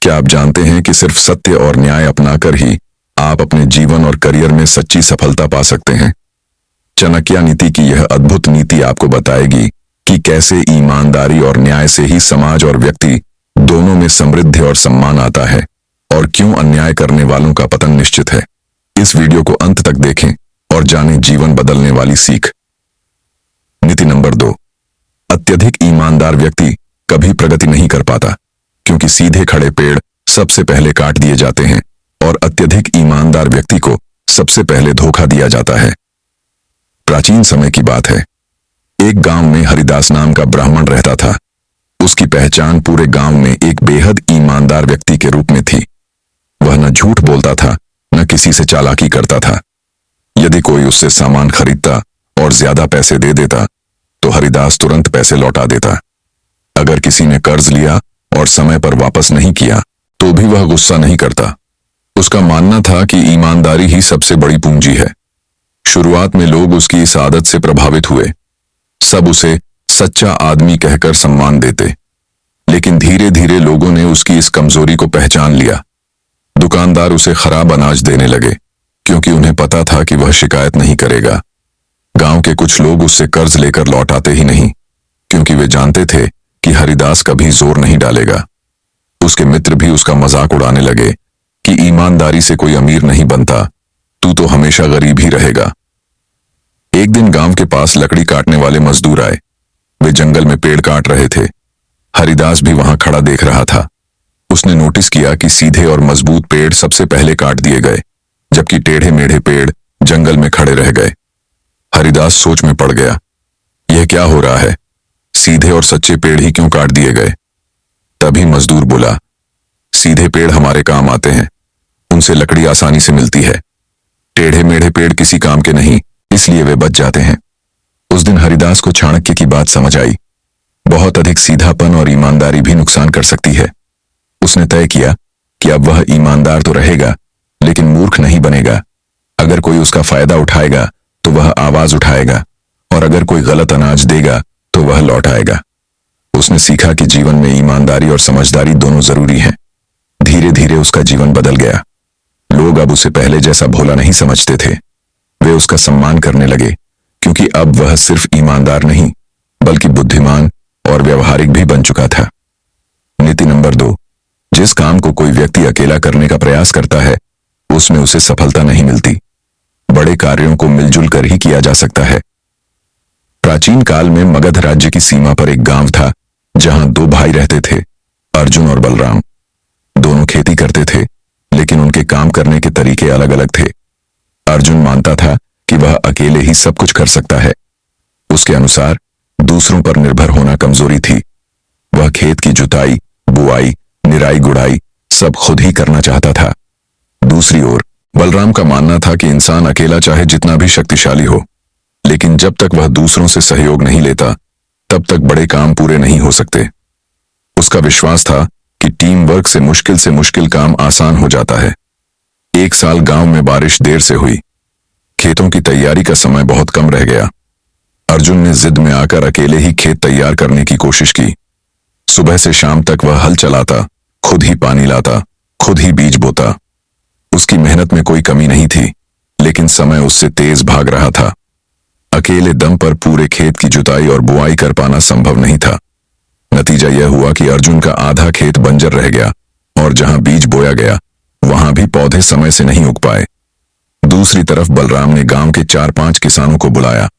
क्या आप जानते हैं कि सिर्फ सत्य और न्याय अपनाकर ही आप अपने जीवन और करियर में सच्ची सफलता पा सकते हैं। चाणक्य नीति की यह अद्भुत नीति आपको बताएगी कि कैसे ईमानदारी और न्याय से ही समाज और व्यक्ति दोनों में समृद्धि और सम्मान आता है और क्यों अन्याय करने वालों का पतन निश्चित है। इस वीडियो को अंत तक देखें और जानें जीवन बदलने वाली सीख। नीति नंबर 2, अत्यधिक ईमानदार व्यक्ति कभी प्रगति नहीं कर पाता, क्योंकि सीधे खड़े पेड़ सबसे पहले काट दिए जाते हैं और अत्यधिक ईमानदार व्यक्ति को सबसे पहले धोखा दिया जाता है। प्राचीन समय की बात है। एक गांव में हरिदास नाम का ब्राह्मण रहता था। उसकी पहचान पूरे गांव में एक बेहद ईमानदार व्यक्ति के रूप में थी। वह न झूठ बोलता था, न किसी से चालाकी करता था। यदि कोई उससे सामान खरीदता और ज्यादा पैसे दे देता तो हरिदास तुरंत पैसे लौटा देता। अगर किसी ने कर्ज लिया और समय पर वापस नहीं किया तो भी वह गुस्सा नहीं करता। उसका मानना था कि ईमानदारी ही सबसे बड़ी पूंजी है। शुरुआत में लोग उसकी इस आदत से प्रभावित हुए। सब उसे सच्चा आदमी कहकर सम्मान देते, लेकिन धीरे धीरे लोगों ने उसकी इस कमजोरी को पहचान लिया। दुकानदार उसे खराब अनाज देने लगे, क्योंकि उन्हें पता था कि वह शिकायत नहीं करेगा। गांव के कुछ लोग उससे कर्ज लेकर लौटाते ही नहीं, क्योंकि वे जानते थे कि हरिदास कभी जोर नहीं डालेगा। उसके मित्र भी उसका मजाक उड़ाने लगे कि ईमानदारी से कोई अमीर नहीं बनता, तू तो हमेशा गरीब ही रहेगा। एक दिन गांव के पास लकड़ी काटने वाले मजदूर आए। वे जंगल में पेड़ काट रहे थे। हरिदास भी वहां खड़ा देख रहा था। उसने नोटिस किया कि सीधे और मजबूत पेड़ सबसे पहले काट दिए गए, जबकि टेढ़े मेढ़े पेड़ जंगल में खड़े रह गए। हरिदास सोच में पड़ गया, यह क्या हो रहा है? सीधे और सच्चे पेड़ ही क्यों काट दिए गए? तभी मजदूर बोला, सीधे पेड़ हमारे काम आते हैं, उनसे लकड़ी आसानी से मिलती है। टेढ़े मेढ़े पेड़ किसी काम के नहीं, इसलिए वे बच जाते हैं। उस दिन हरिदास को चाणक्य की बात समझ आई। बहुत अधिक सीधापन और ईमानदारी भी नुकसान कर सकती है। उसने तय किया कि अब वह ईमानदार तो रहेगा, लेकिन मूर्ख नहीं बनेगा। अगर कोई उसका फायदा उठाएगा तो वह आवाज उठाएगा, और अगर कोई गलत अनाज देगा तो वह लौटाएगा। उसने सीखा कि जीवन में ईमानदारी और समझदारी दोनों जरूरी हैं। धीरे धीरे उसका जीवन बदल गया। लोग अब उसे पहले जैसा भोला नहीं समझते थे। वे उसका सम्मान करने लगे, क्योंकि अब वह सिर्फ ईमानदार नहीं, बल्कि बुद्धिमान और व्यवहारिक भी बन चुका था। नीति नंबर 2, जिस काम को कोई व्यक्ति अकेला करने का प्रयास करता है, उसमें उसे सफलता नहीं मिलती। बड़े कार्यों को मिलजुल कर ही किया जा सकता है। प्राचीन काल में मगध राज्य की सीमा पर एक गांव था, जहां 2 भाई रहते थे, अर्जुन और बलराम। दोनों खेती करते थे, लेकिन उनके काम करने के तरीके अलग अलग थे। अर्जुन मानता था कि वह अकेले ही सब कुछ कर सकता है। उसके अनुसार दूसरों पर निर्भर होना कमजोरी थी। वह खेत की जुताई, बुआई, निराई गुड़ाई सब खुद ही करना चाहता था। दूसरी ओर बलराम का मानना था कि इंसान अकेला चाहे जितना भी शक्तिशाली हो, लेकिन जब तक वह दूसरों से सहयोग नहीं लेता, तब तक बड़े काम पूरे नहीं हो सकते। उसका विश्वास था कि टीम वर्क से मुश्किल काम आसान हो जाता है। एक साल गांव में बारिश देर से हुई। खेतों की तैयारी का समय बहुत कम रह गया। अर्जुन ने जिद में आकर अकेले ही खेत तैयार करने की कोशिश की। सुबह से शाम तक वह हल चलाता, खुद ही पानी लाता, खुद ही बीज बोता। उसकी मेहनत में कोई कमी नहीं थी, लेकिन समय उससे तेज भाग रहा था। अकेले दम पर पूरे खेत की जुताई और बुआई कर पाना संभव नहीं था। नतीजा यह हुआ कि अर्जुन का आधा खेत बंजर रह गया, और जहां बीज बोया गया वहां भी पौधे समय से नहीं उग पाए। दूसरी तरफ बलराम ने गांव के 4-5 किसानों को बुलाया।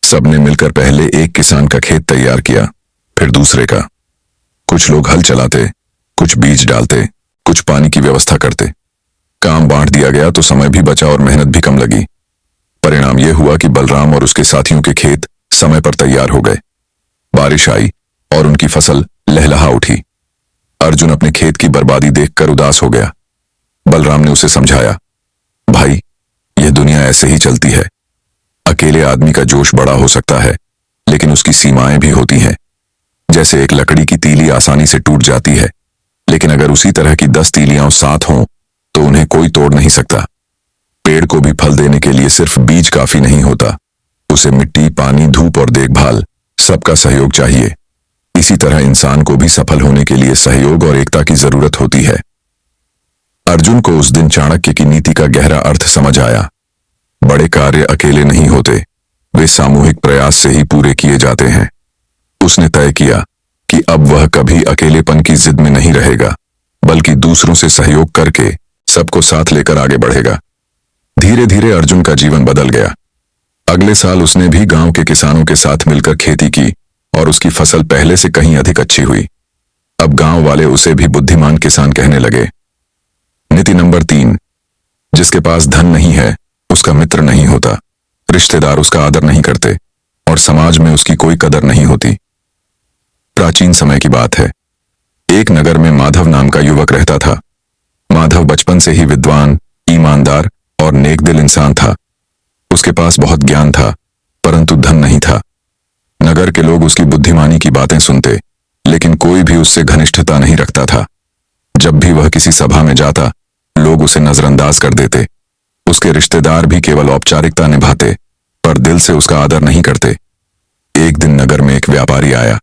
सबने मिलकर पहले एक किसान का खेत तैयार किया, फिर दूसरे का। कुछ लोग हल चलाते, कुछ बीज डालते, कुछ पानी की व्यवस्था करते। काम बांट दिया गया तो समय भी बचा और मेहनत भी कम लगी। परिणाम यह हुआ कि बलराम और उसके साथियों के खेत समय पर तैयार हो गए। बारिश आई और उनकी फसल लहलहा उठी। अर्जुन अपने खेत की बर्बादी देखकर उदास हो गया। बलराम ने उसे समझाया, भाई, यह दुनिया ऐसे ही चलती है। अकेले आदमी का जोश बड़ा हो सकता है, लेकिन उसकी सीमाएं भी होती हैं। जैसे एक लकड़ी की तीली आसानी से टूट जाती है, लेकिन अगर उसी तरह की 10 तीलियां साथ हों तो उन्हें कोई तोड़ नहीं सकता। पेड़ को भी फल देने के लिए सिर्फ बीज काफी नहीं होता, उसे मिट्टी, पानी, धूप और देखभाल सबका सहयोग चाहिए। इसी तरह इंसान को भी सफल होने के लिए सहयोग और एकता की जरूरत होती है। अर्जुन को उस दिन चाणक्य की नीति का गहरा अर्थ समझ आया। बड़े कार्य अकेले नहीं होते, वे सामूहिक प्रयास से ही पूरे किए जाते हैं। उसने तय किया कि अब वह कभी अकेलेपन की जिद में नहीं रहेगा, बल्कि दूसरों से सहयोग करके सबको साथ लेकर आगे बढ़ेगा। धीरे धीरे अर्जुन का जीवन बदल गया। अगले साल उसने भी गांव के किसानों के साथ मिलकर खेती की और उसकी फसल पहले से कहीं अधिक अच्छी हुई। अब गांव वाले उसे भी बुद्धिमान किसान कहने लगे। नीति नंबर 3, जिसके पास धन नहीं है उसका मित्र नहीं होता, रिश्तेदार उसका आदर नहीं करते और समाज में उसकी कोई कदर नहीं होती। प्राचीन समय की बात है। एक नगर में माधव नाम का युवक रहता था। माधव बचपन से ही विद्वान, ईमानदार और नेकदिल इंसान था। उसके पास बहुत ज्ञान था, परंतु धन नहीं था। नगर के लोग उसकी बुद्धिमानी की बातें सुनते, लेकिन कोई भी उससे घनिष्ठता नहीं रखता था। जब भी वह किसी सभा में जाता, लोग उसे नजरअंदाज कर देते। उसके रिश्तेदार भी केवल औपचारिकता निभाते, पर दिल से उसका आदर नहीं करते। एक दिन नगर में एक व्यापारी आया।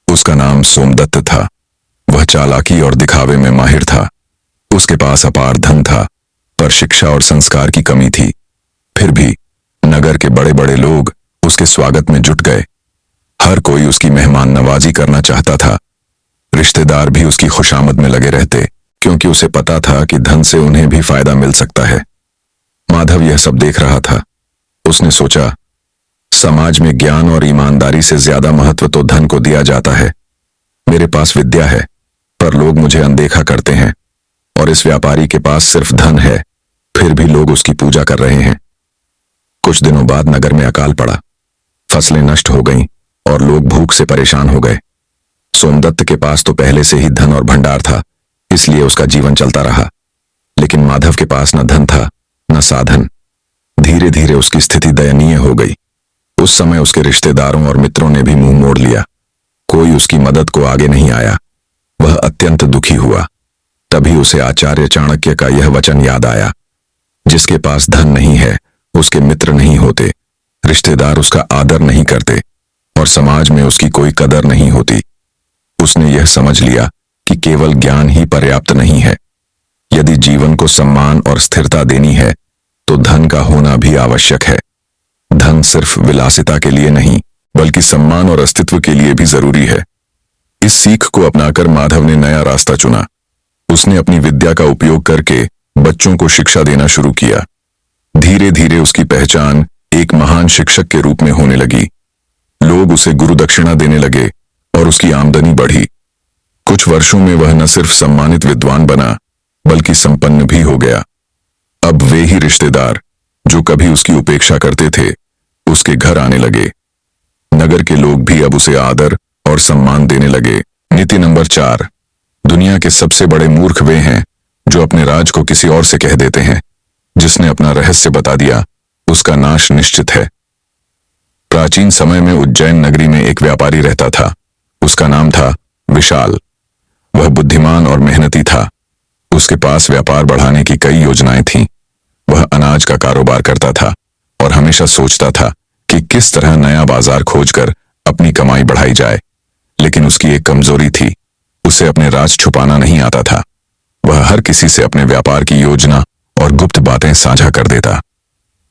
उसका नाम सोमदत्त था। वह चालाकी और दिखावे में माहिर था। उसके पास अपार धन था, पर शिक्षा और संस्कार की कमी थी। फिर भी नगर के बड़े बड़े लोग उसके स्वागत में जुट गए। हर कोई उसकी मेहमान नवाजी करना चाहता था। रिश्तेदार भी उसकी खुशामद में लगे रहते, क्योंकि उसे पता था कि धन से उन्हें भी फायदा मिल सकता है। माधव यह सब देख रहा था। उसने सोचा, समाज में ज्ञान और ईमानदारी से ज्यादा महत्व तो धन को दिया जाता है। मेरे पास विद्या है, पर लोग मुझे अनदेखा करते हैं, और इस व्यापारी के पास सिर्फ धन है, फिर भी लोग उसकी पूजा कर रहे हैं। कुछ दिनों बाद नगर में अकाल पड़ा। फसलें नष्ट हो गईं और लोग भूख से परेशान हो गए। सोमदत्त के पास तो पहले से ही धन और भंडार था, इसलिए उसका जीवन चलता रहा। लेकिन माधव के पास न धन था न साधन। धीरे धीरे उसकी स्थिति दयनीय हो गई। उस समय उसके रिश्तेदारों और मित्रों ने भी मुंह मोड़ लिया। कोई उसकी मदद को आगे नहीं आया। वह अत्यंत दुखी हुआ। तभी उसे आचार्य चाणक्य का यह वचन याद आया, जिसके पास धन नहीं है उसके मित्र नहीं होते, रिश्तेदार उसका आदर नहीं करते और समाज में उसकी कोई कदर नहीं होती। उसने यह समझ लिया कि केवल ज्ञान ही पर्याप्त नहीं है। यदि जीवन को सम्मान और स्थिरता देनी है तो धन का होना भी आवश्यक है। धन सिर्फ विलासिता के लिए नहीं, बल्कि सम्मान और अस्तित्व के लिए भी जरूरी है। इस सीख को अपनाकर माधव ने नया रास्ता चुना। उसने अपनी विद्या का उपयोग करके बच्चों को शिक्षा देना शुरू किया। धीरे धीरे उसकी पहचान एक महान शिक्षक के रूप में होने लगी। लोग उसे गुरु दक्षिणा देने लगे और उसकी आमदनी बढ़ी। कुछ वर्षों में वह न सिर्फ सम्मानित विद्वान बना, बल्कि संपन्न भी हो गया। अब वे ही रिश्तेदार जो कभी उसकी उपेक्षा करते थे, उसके घर आने लगे। नगर के लोग भी अब उसे आदर और सम्मान देने लगे। नीति नंबर 4, दुनिया के सबसे बड़े मूर्ख वे हैं जो अपने राज को किसी और से कह देते हैं। जिसने अपना रहस्य बता दिया, उसका नाश निश्चित है। प्राचीन समय में उज्जैन नगरी में एक व्यापारी रहता था। उसका नाम था विशाल। वह बुद्धिमान और मेहनती था। उसके पास व्यापार बढ़ाने की कई योजनाएं थीं। वह अनाज का कारोबार करता था और हमेशा सोचता था कि किस तरह नया बाजार खोजकर अपनी कमाई बढ़ाई जाए। लेकिन उसकी एक कमजोरी थी, उसे अपने राज छुपाना नहीं आता था। वह हर किसी से अपने व्यापार की योजना और गुप्त बातें साझा कर देता।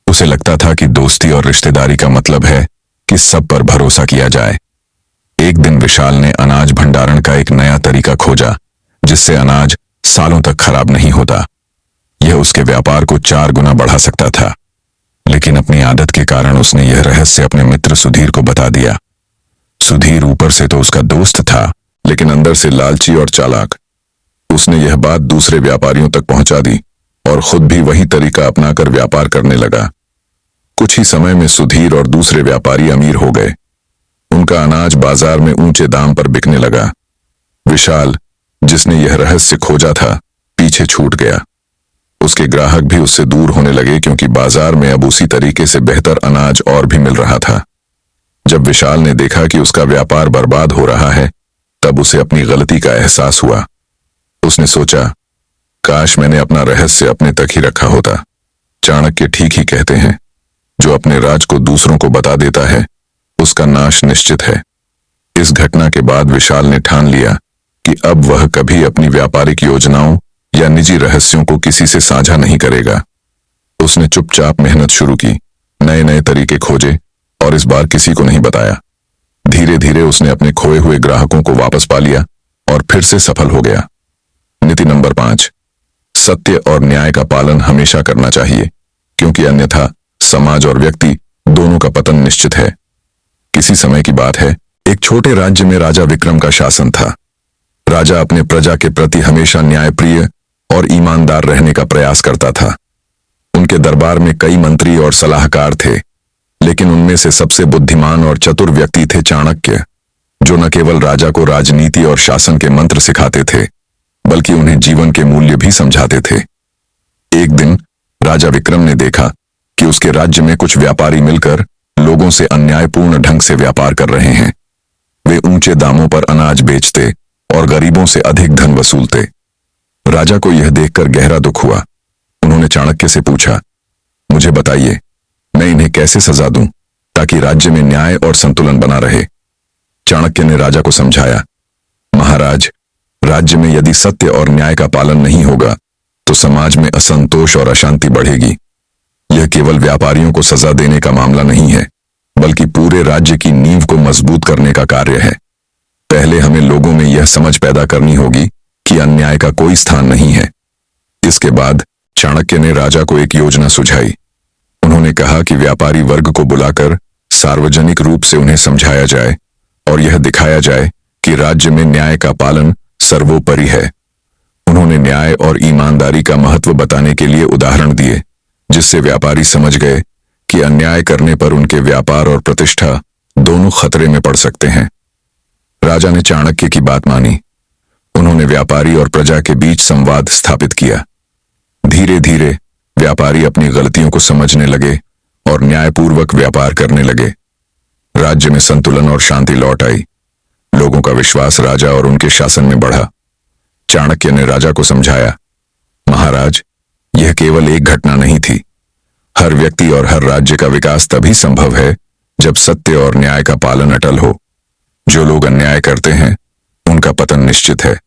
उसे लगता था कि दोस्ती और रिश्तेदारी का मतलब है कि सब पर भरोसा किया जाए। एक दिन विशाल ने अनाज भंडारण का एक नया तरीका खोजा, जिससे अनाज सालों तक खराब नहीं होता। यह उसके व्यापार को 4 गुना बढ़ा सकता था। लेकिन अपनी आदत के कारण उसने यह रहस्य अपने मित्र सुधीर को बता दिया। सुधीर ऊपर से तो उसका दोस्त था, लेकिन अंदर से लालची और चालाक। उसने यह बात दूसरे व्यापारियों तक पहुंचा दी और खुद भी वही तरीका अपनाकर व्यापार करने लगा। कुछ ही समय में सुधीर और दूसरे व्यापारी अमीर हो गए। उनका अनाज बाजार में ऊंचे दाम पर बिकने लगा। विशाल, जिसने यह रहस्य खोजा था, पीछे छूट गया। उसके ग्राहक भी उससे दूर होने लगे, क्योंकि बाजार में अब उसी तरीके से बेहतर अनाज और भी मिल रहा था। जब विशाल ने देखा कि उसका व्यापार बर्बाद हो रहा है, तब उसे अपनी गलती का एहसास हुआ। उसने सोचा, काश मैंने अपना रहस्य अपने तक ही रखा होता। चाणक्य ठीक ही कहते हैं, जो अपने राज को दूसरों को बता देता है, उसका नाश निश्चित है। इस घटना के बाद विशाल ने ठान लिया कि अब वह कभी अपनी व्यापारिक योजनाओं या निजी रहस्यों को किसी से साझा नहीं करेगा। उसने चुपचाप मेहनत शुरू की, नए नए तरीके खोजे और इस बार किसी को नहीं बताया। धीरे धीरे उसने अपने खोए हुए ग्राहकों को वापस पा लिया और फिर से सफल हो गया। नीति नंबर 5, सत्य और न्याय का पालन हमेशा करना चाहिए, क्योंकि अन्यथा समाज और व्यक्ति दोनों का पतन निश्चित है। किसी समय की बात है, एक छोटे राज्य में राजा विक्रम का शासन था। राजा अपने प्रजा के प्रति हमेशा न्यायप्रिय और ईमानदार रहने का प्रयास करता था। उनके दरबार में कई मंत्री और सलाहकार थे, लेकिन उनमें से सबसे बुद्धिमान और चतुर व्यक्ति थे चाणक्य, जो न केवल राजा को राजनीति और शासन के मंत्र सिखाते थे, बल्कि उन्हें जीवन के मूल्य भी समझाते थे। एक दिन राजा विक्रम ने देखा कि उसके राज्य में कुछ व्यापारी मिलकर लोगों से अन्यायपूर्ण ढंग से व्यापार कर रहे हैं। वे ऊंचे दामों पर अनाज बेचते और गरीबों से अधिक धन वसूलते। राजा को यह देखकर गहरा दुख हुआ। उन्होंने चाणक्य से पूछा, मुझे बताइए, मैं इन्हें कैसे सजा दूं ताकि राज्य में न्याय और संतुलन बना रहे। चाणक्य ने राजा को समझाया, महाराज, राज्य में यदि सत्य और न्याय का पालन नहीं होगा तो समाज में असंतोष और अशांति बढ़ेगी। यह केवल व्यापारियों को सजा देने का मामला नहीं है, बल्कि पूरे राज्य की नींव को मजबूत करने का कार्य है। पहले हमें लोगों में यह समझ पैदा करनी होगी कि अन्याय का कोई स्थान नहीं है। इसके बाद चाणक्य ने राजा को एक योजना सुझाई। उन्होंने कहा कि व्यापारी वर्ग को बुलाकर सार्वजनिक रूप से उन्हें समझाया जाए और यह दिखाया जाए कि राज्य में न्याय का पालन सर्वोपरि है। उन्होंने न्याय और ईमानदारी का महत्व बताने के लिए उदाहरण दिए, जिससे व्यापारी समझ गए कि अन्याय करने पर उनके व्यापार और प्रतिष्ठा दोनों खतरे में पड़ सकते हैं। राजा ने चाणक्य की बात मानी। उन्होंने व्यापारी और प्रजा के बीच संवाद स्थापित किया। धीरे धीरे व्यापारी अपनी गलतियों को समझने लगे और न्यायपूर्वक व्यापार करने लगे। राज्य में संतुलन और शांति लौट आई। लोगों का विश्वास राजा और उनके शासन में बढ़ा। चाणक्य ने राजा को समझाया, महाराज, यह केवल एक घटना नहीं थी। हर व्यक्ति और हर राज्य का विकास तभी संभव है जब सत्य और न्याय का पालन अटल हो। जो लोग अन्याय करते हैं उनका पतन निश्चित है,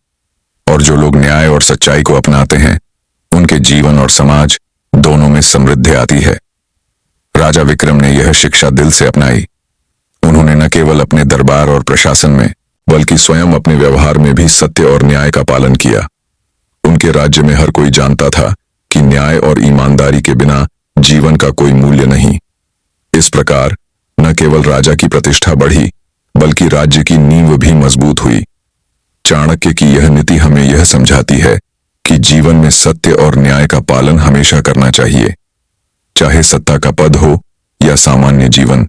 और जो लोग न्याय और सच्चाई को अपनाते हैं उनके जीवन और समाज दोनों में समृद्धि आती है। राजा विक्रम ने यह शिक्षा दिल से अपनाई। उन्होंने न केवल अपने दरबार और प्रशासन में, बल्कि स्वयं अपने व्यवहार में भी सत्य और न्याय का पालन किया। उनके राज्य में हर कोई जानता था कि न्याय और ईमानदारी के बिना जीवन का कोई मूल्य नहीं। इस प्रकार न केवल राजा की प्रतिष्ठा बढ़ी, बल्कि राज्य की नींव भी मजबूत हुई। चाणक्य की यह नीति हमें यह समझाती है कि जीवन में सत्य और न्याय का पालन हमेशा करना चाहिए। चाहे सत्ता का पद हो या सामान्य जीवन,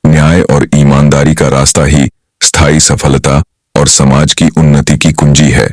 न्याय और ईमानदारी का रास्ता ही स्थायी सफलता और समाज की उन्नति की कुंजी है।